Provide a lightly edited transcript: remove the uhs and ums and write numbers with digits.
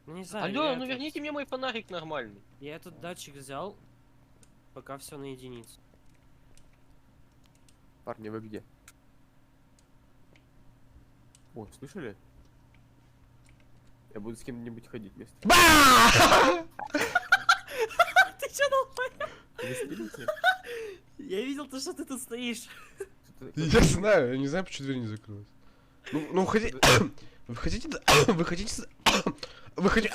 Ну не знаю. Алло, ну верните мне мой фонарик нормальный. Я этот датчик взял, пока все на единицу. Парни, вы где? О, слышали? Я буду с кем-нибудь ходить вместе. Ты чё долбоёб? Вы следите? Я видел то, что ты тут стоишь. Я знаю, я не знаю, почему дверь не закрылась. Ну, уходи. Вы хотите... Вы хотите... Вы хотите...